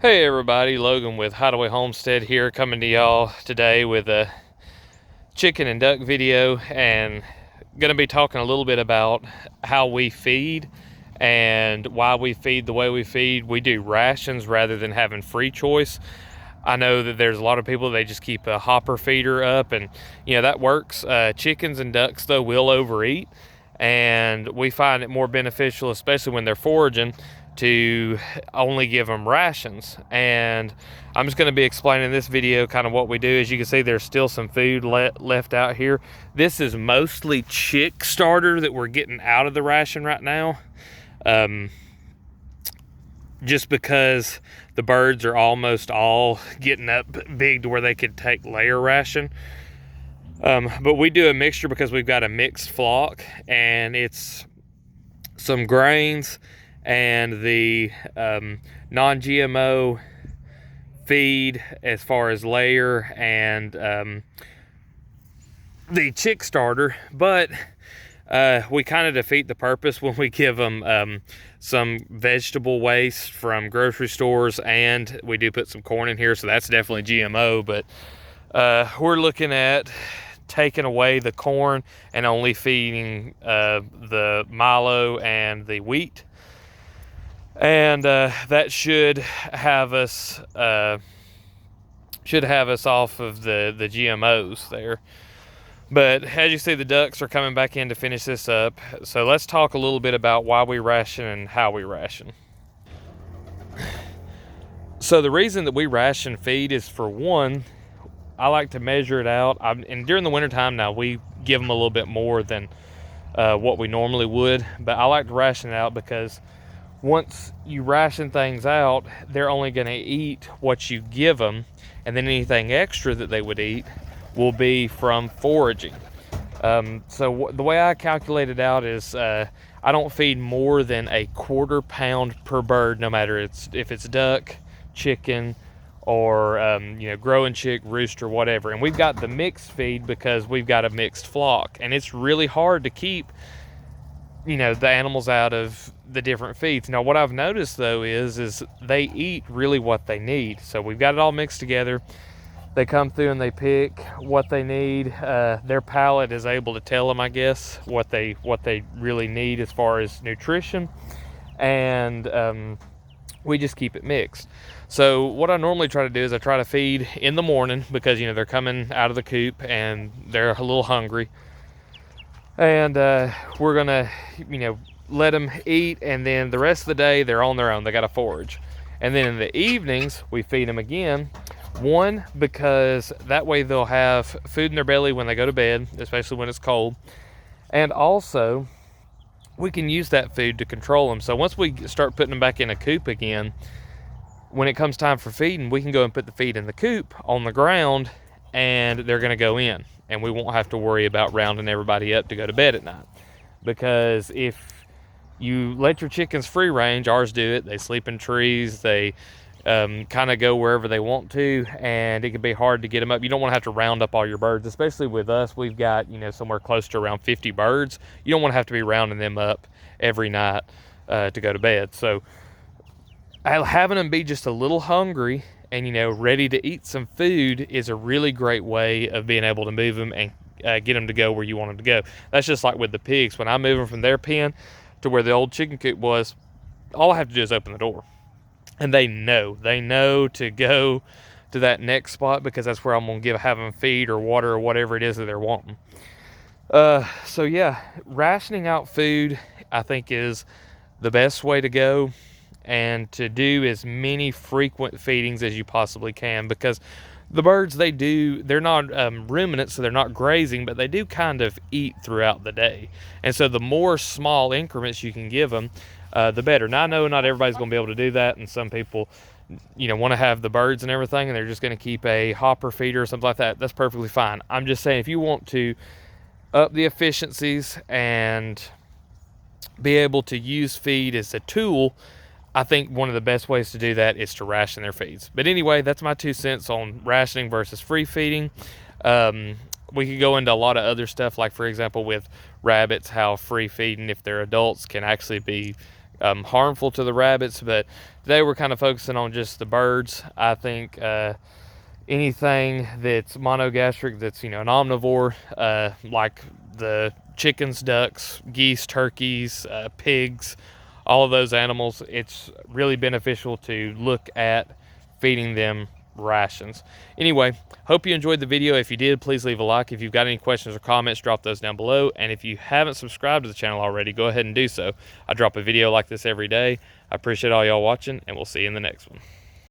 Hey everybody, Logan with Hideaway Homestead here, coming to y'all today with a chicken and duck video, and going to be talking a little bit about how we feed and why we feed the way we feed. We do rations rather than having free choice. I know that there's a lot of people, they just keep a hopper feeder up, and that works. Chickens and ducks though will overeat, and we find it more beneficial, especially when they're foraging, to only give them rations. And I'm just going to be explaining in this video kind of what we do. As you can see, there's still some food left out here. This is mostly chick starter that we're getting out of the ration right now, just because the birds are almost all getting up big to where they could take layer ration. But we do a mixture because we've got a mixed flock, and it's some grains and the non-GMO feed as far as layer and the chick starter. But we kind of defeat the purpose when we give them some vegetable waste from grocery stores, and we do put some corn in here, so that's definitely GMO. But we're looking at taking away the corn and only feeding the milo and the wheat, and that should have us off of the GMOs there. But as you see, the ducks are coming back in to finish this up. So let's talk a little bit about why we ration and how we ration. So the reason that we ration feed is, for one, I like to measure it out. And during the wintertime now, we give them a little bit more than what we normally would. But I like to ration it out because once you ration things out, they're only going to eat what you give them. And then anything extra that they would eat will be from foraging. So the way I calculate it out is I don't feed more than a 1/4 pound per bird, no matter if it's duck, chicken, or growing chick, rooster, whatever. And we've got the mixed feed because we've got a mixed flock, and it's really hard to keep the animals out of the different feeds. Now what I've noticed though is they eat really what they need. So we've got it all mixed together. They come through and they pick what they need. Their palate is able to tell them, I guess, what they really need as far as nutrition, and we just keep it mixed. So what I normally try to do is I try to feed in the morning, because they're coming out of the coop and they're a little hungry, and we're gonna let them eat, and then the rest of the day they're on their own. They got to forage, and then in the evenings we feed them again. One, because that way they'll have food in their belly when they go to bed, especially when it's cold. And also, we can use that food to control them. So once we start putting them back in a coop again, when it comes time for feeding, we can go and put the feed in the coop on the ground, and they're going to go in. And we won't have to worry about rounding everybody up to go to bed at night. Because if you let your chickens free range, ours do it, they sleep in trees, they kind of go wherever they want to, and it can be hard to get them up. You don't want to have to round up all your birds, especially with us. We've got somewhere close to around 50 birds. You don't want to have to be rounding them up every night to go to bed. So having them be just a little hungry and ready to eat some food is a really great way of being able to move them and get them to go where you want them to go. That's just like with the pigs. When I move them from their pen to where the old chicken coop was, all I have to do is open the door. And they know to go to that next spot, because that's where I'm going to have them feed or water or whatever it is that they're wanting. So yeah, rationing out food, I think, is the best way to go, and to do as many frequent feedings as you possibly can, because the birds, they're not ruminants, so they're not grazing, but they do kind of eat throughout the day. And so the more small increments you can give them, the better. Now I know not everybody's going to be able to do that, and some people want to have the birds and everything, and they're just going to keep a hopper feeder or something like that. That's perfectly fine. I'm just saying, if you want to up the efficiencies and be able to use feed as a tool, I think one of the best ways to do that is to ration their feeds. But anyway, that's my 2 cents on rationing versus free feeding. We could go into a lot of other stuff, like for example with rabbits, how free feeding, if they're adults, can actually be harmful to the rabbits. But today we're kind of focusing on just the birds. I think anything that's monogastric, that's, you know, an omnivore, like the chickens, ducks, geese, turkeys, pigs, all of those animals, it's really beneficial to look at feeding them rations. Anyway, hope you enjoyed the video. If you did, please leave a like. If you've got any questions or comments, drop those down below. And if you haven't subscribed to the channel already, go ahead and do so. I drop a video like this every day. I appreciate all y'all watching, and we'll see you in the next one.